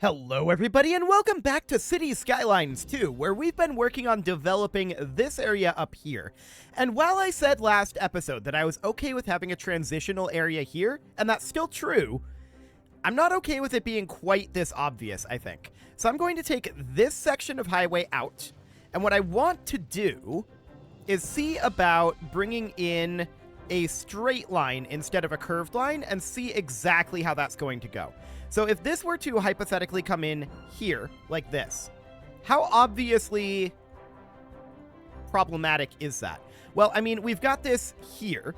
Hello everybody and welcome back to Cities Skylines 2, where we've been working on developing this area up here. And while I said last episode that I was okay with having a transitional area here, and that's still true, I'm not okay with it being quite this obvious, I think. So I'm going to take this section of highway out, and what I want to do is see about bringing in a straight line instead of a curved line and see exactly how that's going to go. So if this were to hypothetically come in here, like this, how obviously problematic is that? Well, I mean, we've got this here.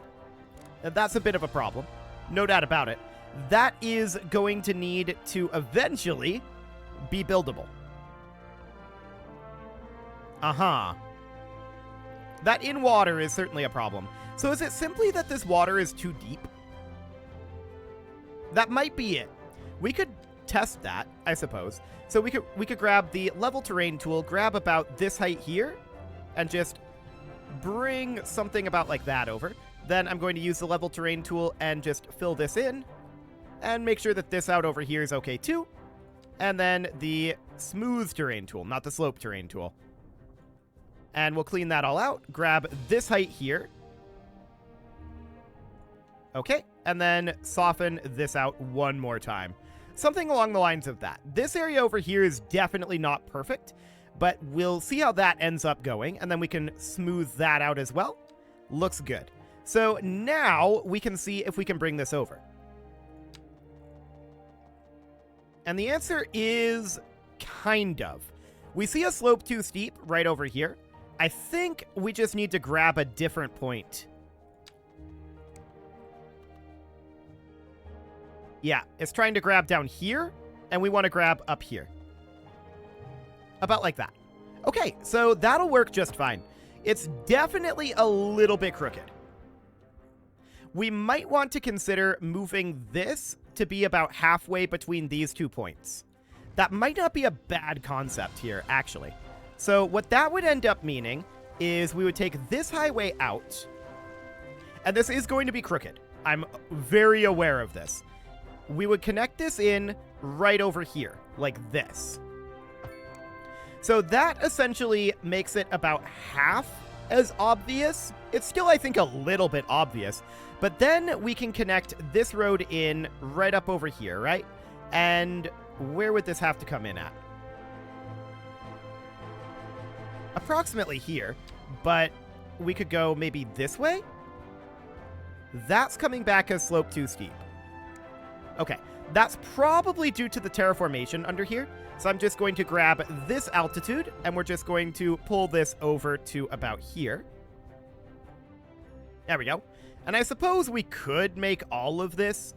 That's a bit of a problem. No doubt about it. That is going to need to eventually be buildable. That in water is certainly a problem. So is it simply that this water is too deep? That might be it. We could test that, I suppose. So we could grab the level terrain tool, grab about this height here, and just bring something about like that over. Then I'm going to use the level terrain tool and just fill this in, and make sure that this out over here is okay too. And then the smooth terrain tool, not the slope terrain tool. And we'll clean that all out, grab this height here. Okay, and then soften this out one more time. Something along the lines of that. This area over here is definitely not perfect, but we'll see how that ends up going, and then we can smooth that out as well. Looks good. So now we can see if we can bring this over. And the answer is kind of. We see a slope too steep right over here. I think we just need to grab a different point. Yeah, it's trying to grab down here, and we want to grab up here. About like that. Okay, so that'll work just fine. It's definitely a little bit crooked. We might want to consider moving this to be about halfway between these 2 points. That might not be a bad concept here, actually. So what that would end up meaning is we would take this highway out, and this is going to be crooked. I'm very aware of this. We would connect this in right over here, like this. So that essentially makes it about half as obvious. It's still, I think, a little bit obvious. But then we can connect this road in right up over here, right? And where would this have to come in at? Approximately here, but we could go maybe this way? That's coming back as slope too steep. Okay, that's probably due to the terraformation under here. So I'm just going to grab this altitude, and we're just going to pull this over to about here. There we go. And I suppose we could make all of this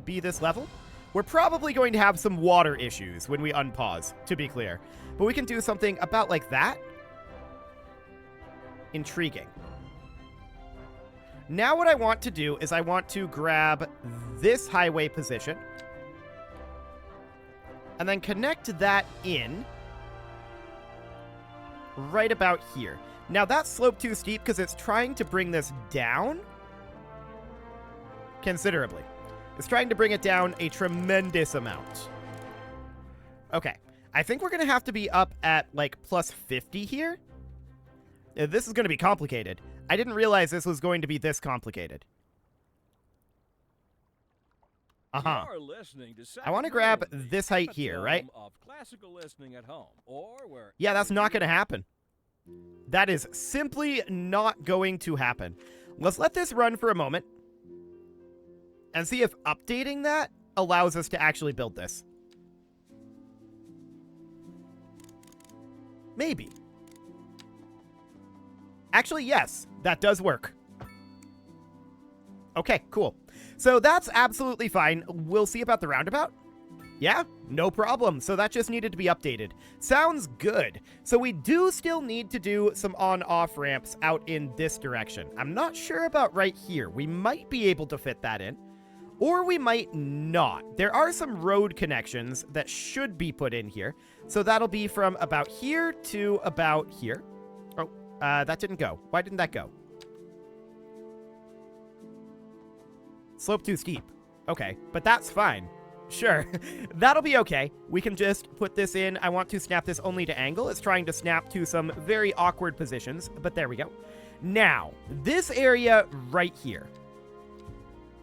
be this level. We're probably going to have some water issues when we unpause, to be clear. But we can do something about like that. Intriguing. Now what I want to do is I want to grab this highway position and then connect that in right about here. Now that's slope too steep because it's trying to bring this down considerably. It's trying to bring it down a tremendous amount. Okay, I think we're going to have to be up at like plus 50 here. This is going to be complicated. I didn't realize this was going to be this complicated. I want to grab this height here, right? Yeah, that's not going to happen. That is simply not going to happen. Let's let this run for a moment and see if updating that allows us to actually build this. Maybe. Actually, yes, that does work. Okay, cool. So that's absolutely fine. We'll see about the roundabout. Yeah, no problem. So that just needed to be updated. Sounds good. So we do still need to do some on-off ramps out in this direction. I'm not sure about right here. We might be able to fit that in, or we might not. There are some road connections that should be put in here. So that'll be from about here to about here. That didn't go. Why didn't that go? Slope too steep. Okay, but that's fine. Sure, that'll be okay. We can just put this in. I want to snap this only to angle. It's trying to snap to some very awkward positions, but there we go. Now, this area right here,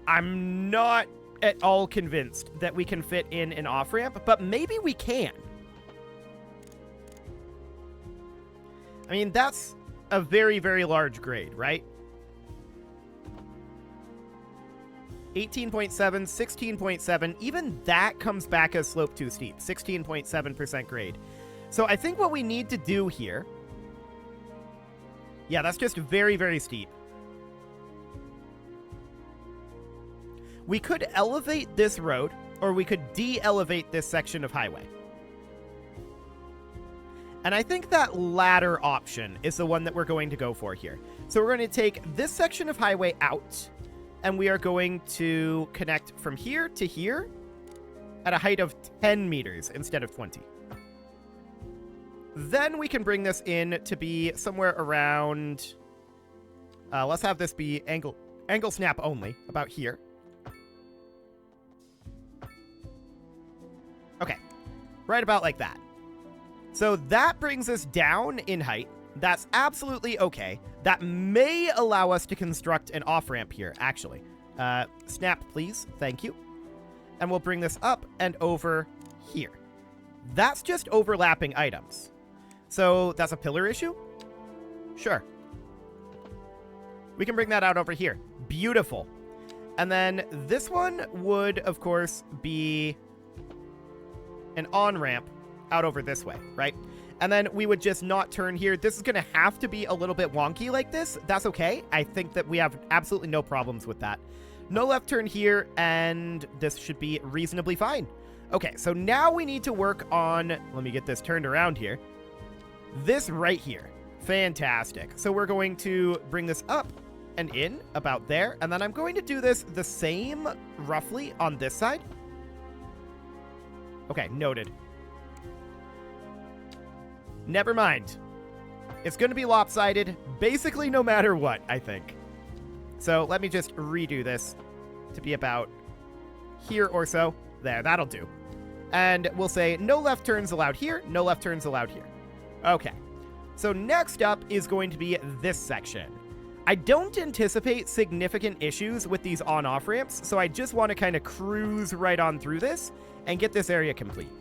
I'm not at all convinced that we can fit in an off-ramp, but maybe we can. I mean, that's a very, very large grade, right? 18.7, 16.7, even that comes back as slope too steep, 16.7% grade. So I think what we need to do here, yeah, that's just very, very steep. We could elevate this road, or we could de-elevate this section of highway. And I think that latter option is the one that we're going to go for here. So we're going to take this section of highway out, and we are going to connect from here to here at a height of 10 meters instead of 20. Then we can bring this in to be somewhere around, let's have this be angle snap only, about here. Okay, right about like that. So that brings us down in height. That's absolutely okay. That may allow us to construct an off-ramp here, actually. Snap, please. Thank you. And we'll bring this up and over here. That's just overlapping items. So that's a pillar issue? Sure. We can bring that out over here. Beautiful. And then this one would, of course, be an on-ramp out over this way, right? And then we would just not turn here. This is going to have to be a little bit wonky like this. That's okay. I think that we have absolutely no problems with that. No left turn here, and this should be reasonably fine. Okay, so now we need to work on, let me get this turned around here. This right here. Fantastic. So we're going to bring this up and in about there, and then I'm going to do this the same roughly on this side. Okay, noted. Never mind. It's going to be lopsided, basically no matter what, I think. So let me just redo this to be about here or so. There, that'll do. And we'll say no left turns allowed here, no left turns allowed here. Okay. So next up is going to be this section. I don't anticipate significant issues with these on-off ramps, so I just want to kind of cruise right on through this and get this area complete.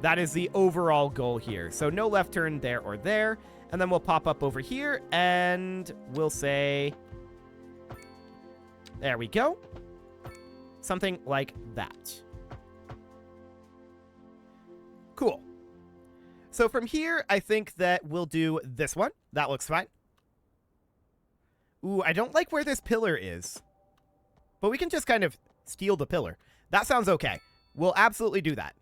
That is the overall goal here. So no left turn there or there. And then we'll pop up over here and we'll say, there we go. Something like that. Cool. So from here, I think that we'll do this one. That looks fine. Ooh, I don't like where this pillar is. But we can just kind of steal the pillar. That sounds okay. We'll absolutely do that.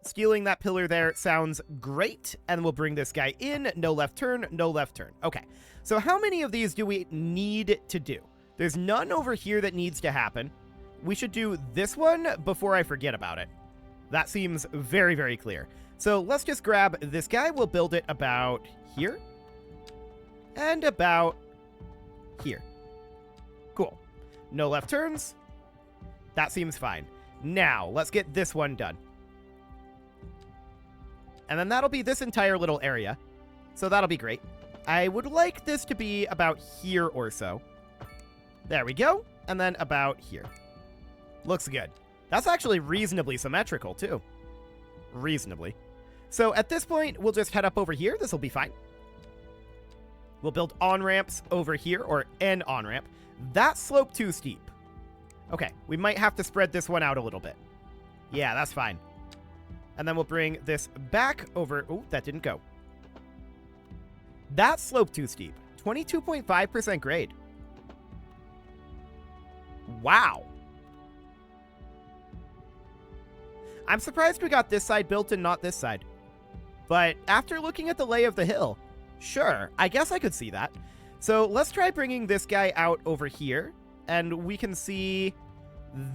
Stealing that pillar there sounds great. And we'll bring this guy in. No left turn, no left turn. Okay. So how many of these do we need to do? There's none over here that needs to happen. We should do this one before I forget about it. That seems very, very clear. So let's just grab this guy. We'll build it about here. And about here. Cool. No left turns. That seems fine. Now, let's get this one done. And then that'll be this entire little area. So that'll be great. I would like this to be about here or so. There we go. And then about here. Looks good. That's actually reasonably symmetrical, too. Reasonably. So at this point, we'll just head up over here. This will be fine. We'll build on-ramps over here, or an on-ramp. That slope too steep. Okay, we might have to spread this one out a little bit. Yeah, that's fine. And then we'll bring this back over. Oh, that didn't go. That slope too steep. 22.5% grade. Wow. I'm surprised we got this side built and not this side. But after looking at the lay of the hill, sure, I guess I could see that. So let's try bringing this guy out over here. And we can see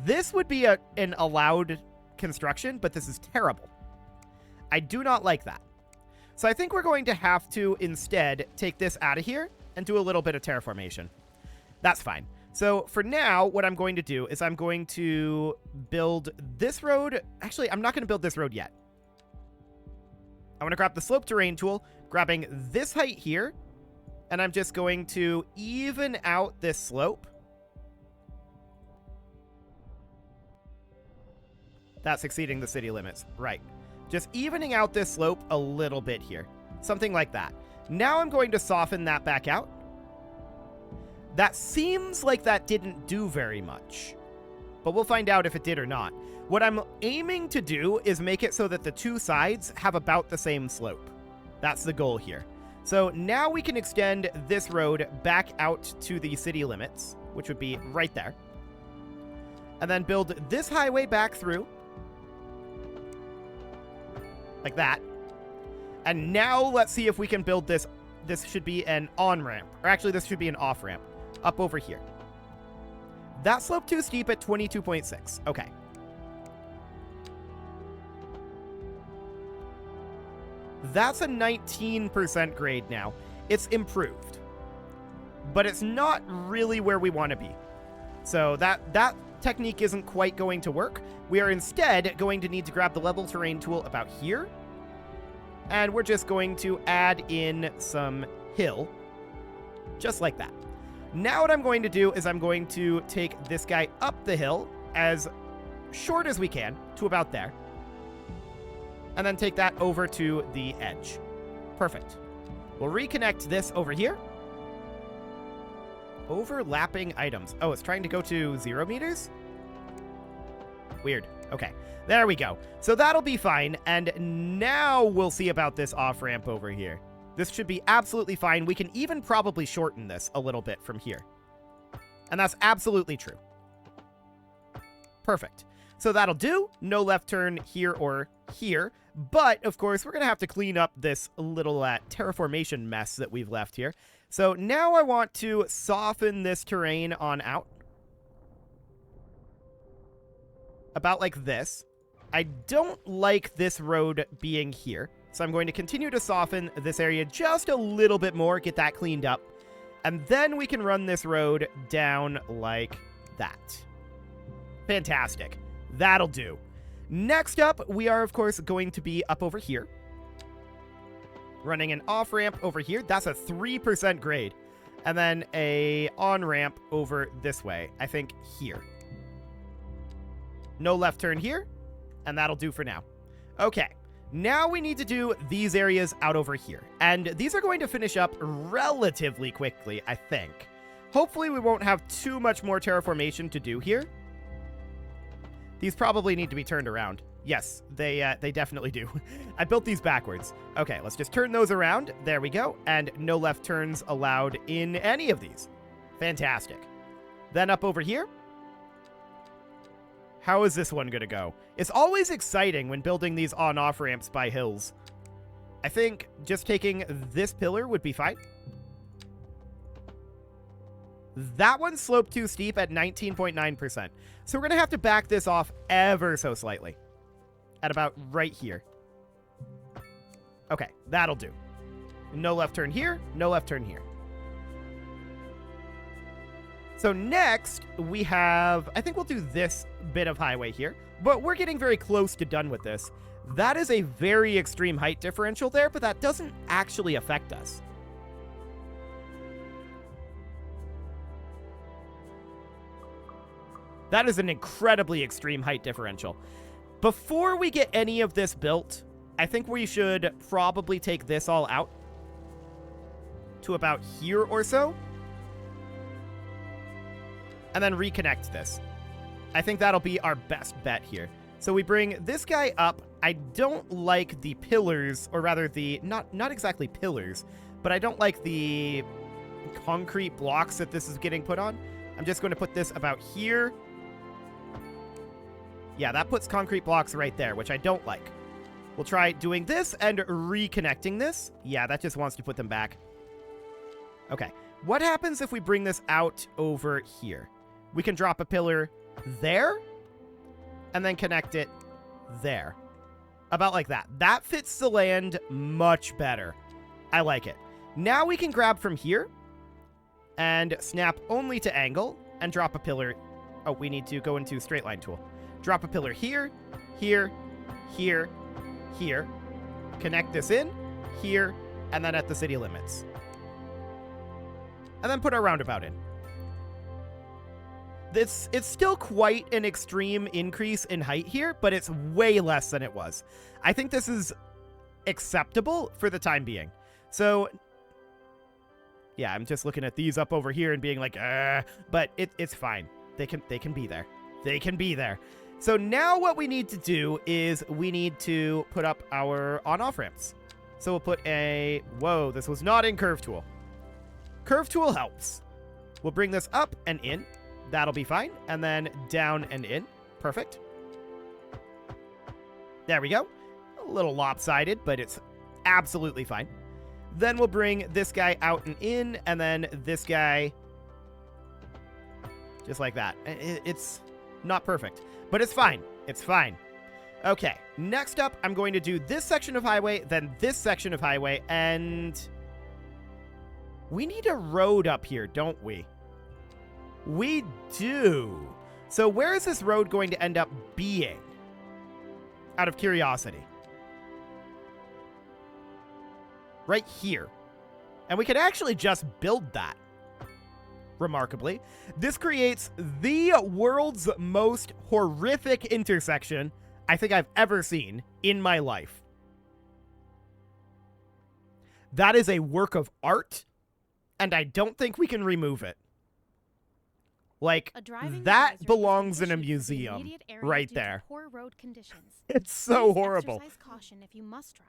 this would be an allowed construction, but this is terrible. I do not like that. So I think we're going to have to instead take this out of here and do a little bit of terraformation. That's fine. So for now, what I'm going to do is I'm going to build this road. Actually, I'm not going to build this road yet. I want to grab the slope terrain tool, grabbing this height here, and I'm just going to even out this slope. That's exceeding the city limits. Right. Just evening out this slope a little bit here. Something like that. Now I'm going to soften that back out. That seems like that didn't do very much, but we'll find out if it did or not. What I'm aiming to do is make it so that the two sides have about the same slope. That's the goal here. So now we can extend this road back out to the city limits, which would be right there. And then build this highway back through. Like that. And now let's see if we can build this. This should be an on-ramp. Or actually, this should be an off-ramp. Up over here. That slope too steep at 22.6. Okay. That's a 19% grade now. It's improved. But it's not really where we want to be. So that technique isn't quite going to work. We are instead going to need to grab the level terrain tool about here. And we're just going to add in some hill. Just like that. Now what I'm going to do is I'm going to take this guy up the hill as short as we can to about there. And then take that over to the edge. Perfect. We'll reconnect this over here. Overlapping items. Oh, it's trying to go to 0 meters? Weird. Okay. There we go. So that'll be fine. And now we'll see about this off-ramp over here. This should be absolutely fine. We can even probably shorten this a little bit from here. And that's absolutely true. Perfect. So that'll do. No left turn here or here. But, of course, we're going to have to clean up this little terraformation mess that we've left here. So now I want to soften this terrain on out. About like this. I don't like this road being here. So I'm going to continue to soften this area just a little bit more, get that cleaned up. And then we can run this road down like that. Fantastic. That'll do. Next up, we are, of course, going to be up over here. Running an off-ramp over here. That's a 3% grade. And then a on-ramp over this way. I think here. No left turn here. And that'll do for now. Okay. Now we need to do these areas out over here. And these are going to finish up relatively quickly, I think. Hopefully we won't have too much more terraformation to do here. These probably need to be turned around. Yes, they definitely do. I built these backwards. Okay, let's just turn those around. There we go. And no left turns allowed in any of these. Fantastic. Then up over here. How is this one going to go? It's always exciting when building these on-off ramps by hills. I think just taking this pillar would be fine. That one sloped too steep at 19.9%. So we're going to have to back this off ever so slightly. At about right here. Okay, that'll do. No left turn here, no left turn here. So next, we have, I think we'll do this bit of highway here, but we're getting very close to done with this. That is a very extreme height differential there, but that doesn't actually affect us. That is an incredibly extreme height differential. Before we get any of this built, I think we should probably take this all out to about here or so. And then reconnect this. I think that'll be our best bet here. So we bring this guy up. I don't like the pillars, or rather the, not exactly pillars, but I don't like the concrete blocks that this is getting put on. I'm just going to put this about here. Yeah, that puts concrete blocks right there, which I don't like. We'll try doing this and reconnecting this. Yeah, that just wants to put them back. Okay. What happens if we bring this out over here? We can drop a pillar there and then connect it there. About like that. That fits the land much better. I like it. Now we can grab from here and snap only to angle and drop a pillar. Oh, we need to go into straight line tool. Drop a pillar here, here, here, here. Connect this in, here, and then at the city limits. And then put our roundabout in. It's still quite an extreme increase in height here, but it's way less than it was. I think this is acceptable for the time being. So, yeah, I'm just looking at these up over here and being like, but it's fine. They can be there. They can be there. So now what we need to do is we need to put up our on-off ramps. So we'll put a... Whoa, this was not in Curve Tool. Curve Tool helps. We'll bring this up and in. That'll be fine. And then down and in. Perfect. There we go. A little lopsided, but it's absolutely fine. Then we'll bring this guy out and in, and then this guy just like that. It's not perfect, but it's fine. It's fine. Okay, next up, I'm going to do this section of highway, then this section of highway, and we need a road up here, don't we? We do. So where is this road going to end up being? Out of curiosity. Right here. And we could actually just build that. Remarkably. This creates the world's most horrific intersection I think I've ever seen in my life. That is a work of art, and I don't think we can remove it. Like, that belongs in a museum right there. It's so horrible.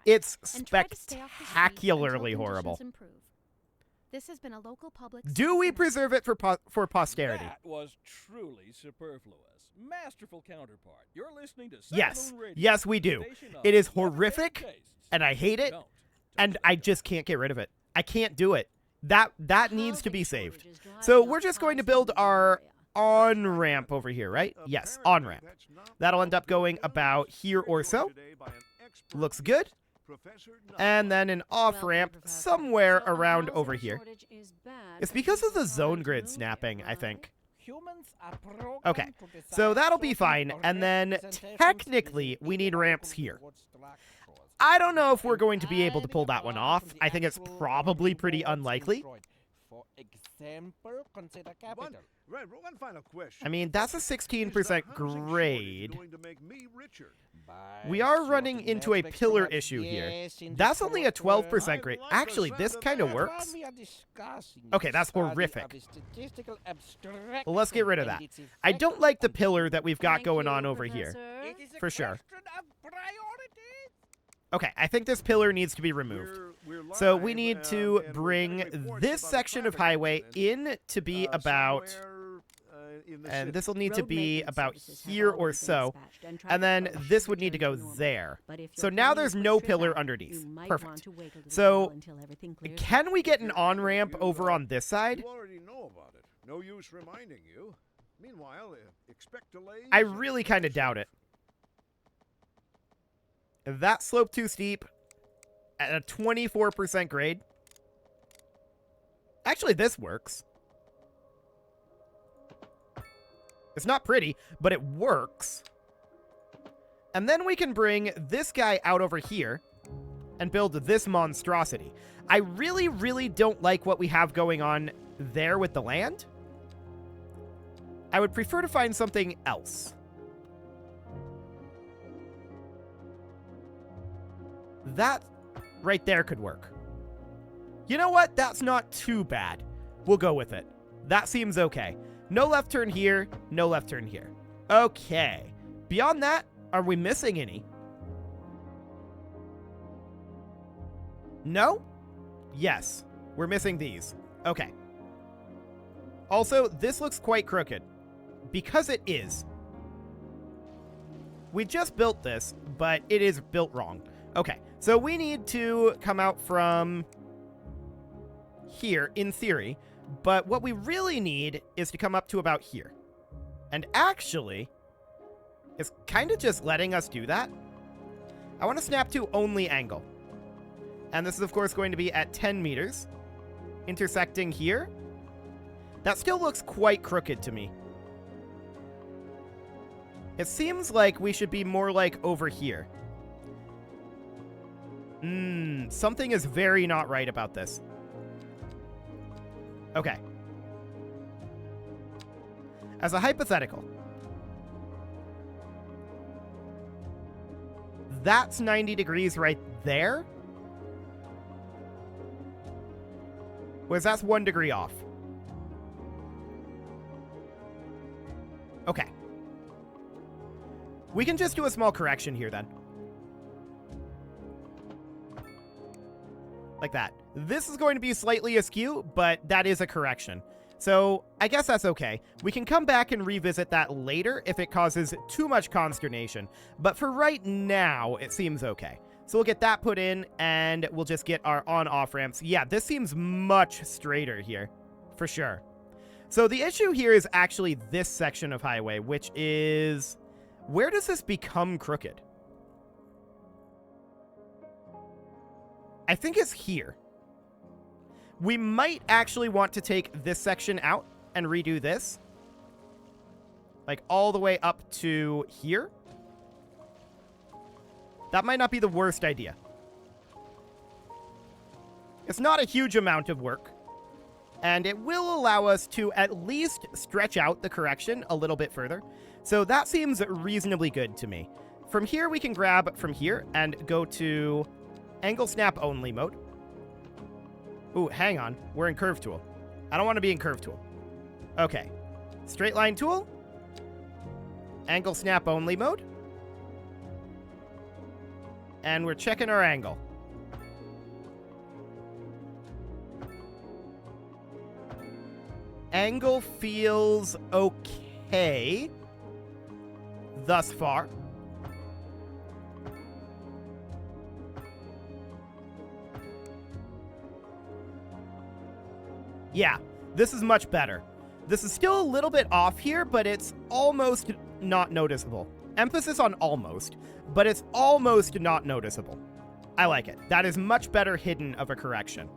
It's spectacularly horrible. This has been a local public. Do we preserve it for posterity? That was truly superfluous. Masterful counterpart. You're listening to Yes. Yes, we do. It is horrific, and I hate it, and I just can't get rid of it. I can't do it. That needs to be saved. So we're just going to build our on-ramp over here, right? Yes, on-ramp. That'll end up going about here or so. Looks good. And then an off-ramp somewhere around over here. It's because of the zone grid snapping, I think. Okay, so that'll be fine. And then technically, we need ramps here. I don't know if we're going to be able to pull that one off. I think it's probably pretty unlikely. One final question. I mean, that's a 16% grade. We are running into a pillar issue here. That's only a 12% grade. Actually, this kind of works. Okay, that's horrific. Well, let's get rid of that. I don't like the pillar that we've got going on over here. For sure. Okay, I think this pillar needs to be removed. So we need to bring this section of highway in to be about... And this will need to be about here or so. And then this would need to go there. So now there's no pillar underneath. Perfect. So can we get an on-ramp over on this side? You already know about it. No use reminding you. Meanwhile, expect delays. I really kind of doubt it. That slope too steep at a 24% grade. Actually, this works. It's not pretty, but it works. And then we can bring this guy out over here and build this monstrosity. I really, really don't like what we have going on there with the land. I would prefer to find something else. That right there could work. You know what? That's not too bad. We'll go with it. That seems okay. No left turn here, no left turn here. Okay. Beyond that, are we missing any? No? Yes. We're missing these. Okay. Also, this looks quite crooked. Because it is. We just built this, but it is built wrong. Okay. So we need to come out from here, in theory. But what we really need is to come up to about here. And actually, it's kind of just letting us do that. I want to snap to only angle. And this is, of course, going to be at 10 meters. Intersecting here. That still looks quite crooked to me. It seems like we should be more like over here. Something is very not right about this. Okay. As a hypothetical, that's 90 degrees right there. Whereas that's 1 degree off. Okay. We can just do a small correction here then. Like that. This is going to be slightly askew, but that is a correction. So I guess that's okay. We can come back and revisit that later if it causes too much consternation. But for right now, it seems okay. So we'll get that put in, and we'll just get our on-off ramps. Yeah, this seems much straighter here, for sure. So the issue here is actually this section of highway, which is... Where does this become crooked? I think it's here. We might actually want to take this section out and redo this. Like all the way up to here. That might not be the worst idea. It's not a huge amount of work. And it will allow us to at least stretch out the correction a little bit further. So that seems reasonably good to me. From here, we can grab from here and go to angle snap only mode. Ooh, hang on. We're in curve tool. I don't want to be in curve tool. Okay. Straight line tool. Angle snap only mode. And we're checking our angle. Angle feels okay thus far. Yeah, this is much better. This is still a little bit off here, but it's almost not noticeable. Emphasis on almost, but it's almost not noticeable. I like it. That is much better hidden of a correction.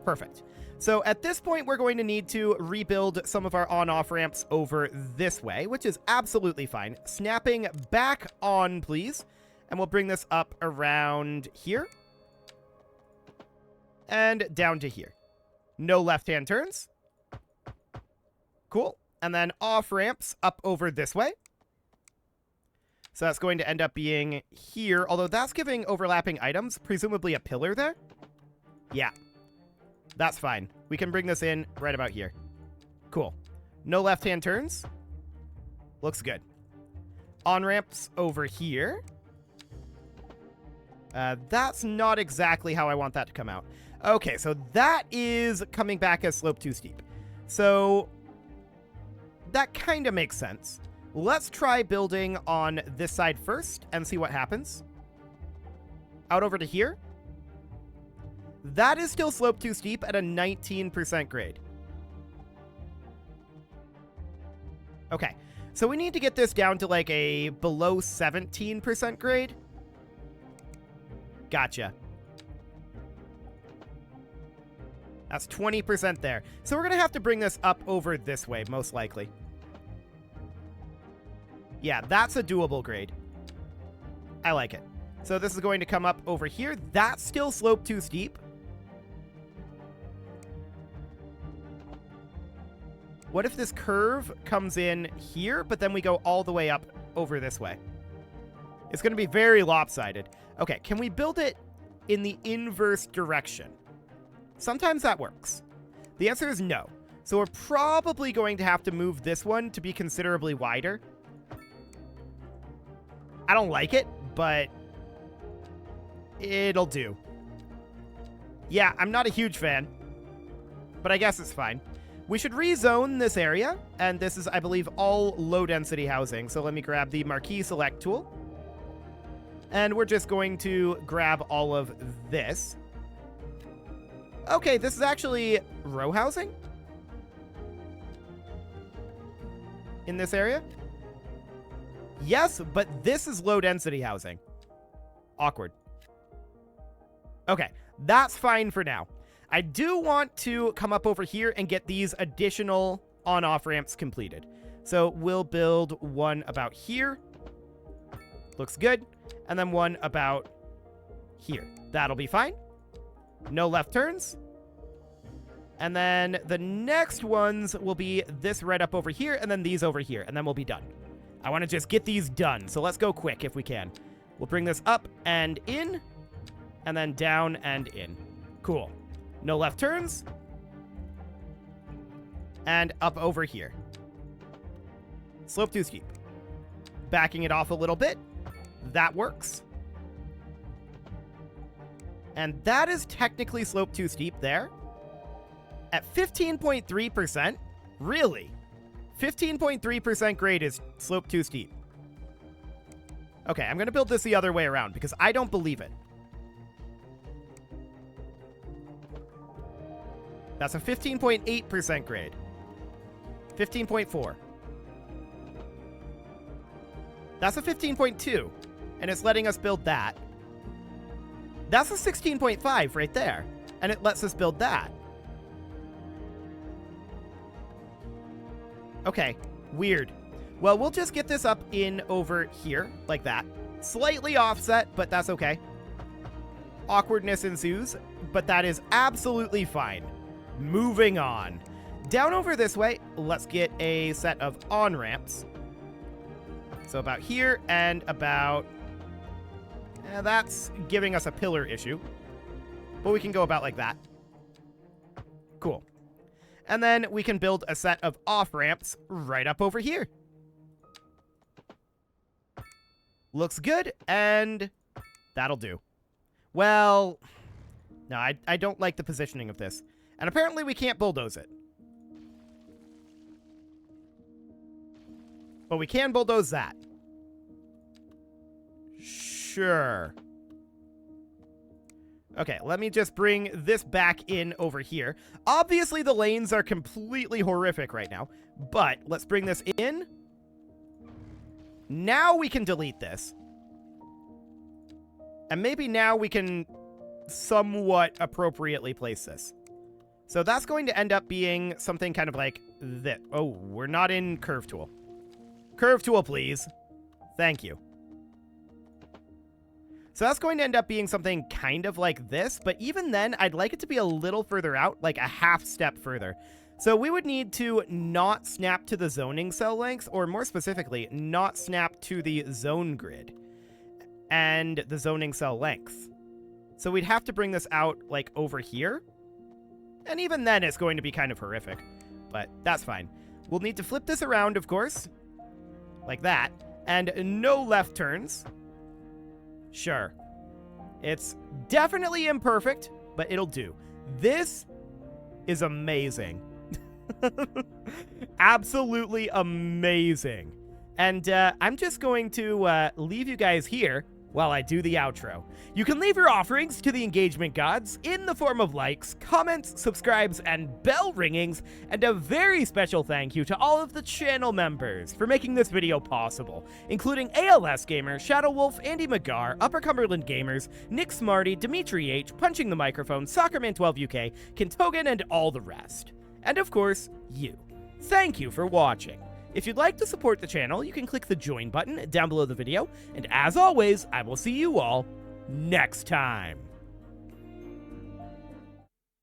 Perfect. So at this point, we're going to need to rebuild some of our on-off ramps over this way, which is absolutely fine. Snapping back on, please. And we'll bring this up around here. And down to here. No left-hand turns. Cool. And then off ramps up over this way. So that's going to end up being here, although that's giving overlapping items, presumably a pillar there. Yeah. That's fine. We can bring this in right about here. Cool. No left-hand turns. Looks good. On-ramps over here. That's not exactly how I want that to come out. Okay, so that is coming back as slope too steep. So that kind of makes sense. Let's try building on this side first and see what happens. Out over to here. That is still slope too steep at a 19% grade. Okay, so we need to get this down to like a below 17% grade. Gotcha. That's 20% there. So we're going to have to bring this up over this way, most likely. Yeah, that's a doable grade. I like it. So this is going to come up over here. That's still slope too steep. What if this curve comes in here, but then we go all the way up over this way? It's going to be very lopsided. Okay, can we build it in the inverse direction? Sometimes that works. The answer is no. So we're probably going to have to move this one to be considerably wider. I don't like it, but it'll do. Yeah, I'm not a huge fan, but I guess it's fine. We should rezone this area, and this is, I believe, all low-density housing. So let me grab the Marquee Select tool. And we're just going to grab all of this. Okay, this is actually row housing in this area. Yes, but this is low-density housing. Awkward. Okay, that's fine for now. I do want to come up over here and get these additional on-off ramps completed. So we'll build one about here. Looks good. And then one about here. That'll be fine. No left turns. And then the next ones will be this right up over here, and then these over here, and then we'll be done. I want to just get these done, so let's go quick if we can. We'll bring this up and in, and then down and in. Cool. No left turns. And up over here. Slope too steep. Backing it off a little bit. That works. And that is technically slope too steep there. At 15.3%? Really? 15.3% grade is slope too steep. Okay, I'm going to build this the other way around because I don't believe it. That's a 15.8% grade. 15.4. That's a 15.2. And it's letting us build that. That's a 16.5 right there. And it lets us build that. Okay, weird. Well, we'll just get this up in over here, like that. Slightly offset, but that's okay. Awkwardness ensues, but that is absolutely fine. Moving on. Down over this way, let's get a set of on-ramps. So about here and about... that's giving us a pillar issue. But we can go about like that. Cool. And then we can build a set of off-ramps right up over here. Looks good, and that'll do. Well, no, I don't like the positioning of this. And apparently we can't bulldoze it. But we can bulldoze that. Sure. Okay, let me just bring this back in over here. Obviously, the lanes are completely horrific right now, but let's bring this in. Now we can delete this. And maybe now we can somewhat appropriately place this. So that's going to end up being something kind of like this. Oh, we're not in Curve Tool. Curve Tool, please. Thank you. So that's going to end up being something kind of like this, but even then, I'd like it to be a little further out, like a half step further. So we would need to not snap to the zoning cell length, or more specifically, not snap to the zone grid and the zoning cell length. So we'd have to bring this out, like, over here. And even then, it's going to be kind of horrific, but that's fine. We'll need to flip this around, of course, like that, and no left turns. Sure. It's definitely imperfect, but it'll do. This is amazing. Absolutely amazing. And I'm just going to leave you guys here while I do the outro. You can leave your offerings to the engagement gods in the form of likes, comments, subscribes, and bell ringings, and a very special thank you to all of the channel members for making this video possible, including ALS Gamer, Shadow Wolf, Andy McGar, Upper Cumberland Gamers, Nick Smarty, Dimitri H, Punching the Microphone, Soccerman12UK, Kintogan, and all the rest. And of course, you. Thank you for watching. If you'd like to support the channel, you can click the join button down below the video, and as always, I will see you all next time.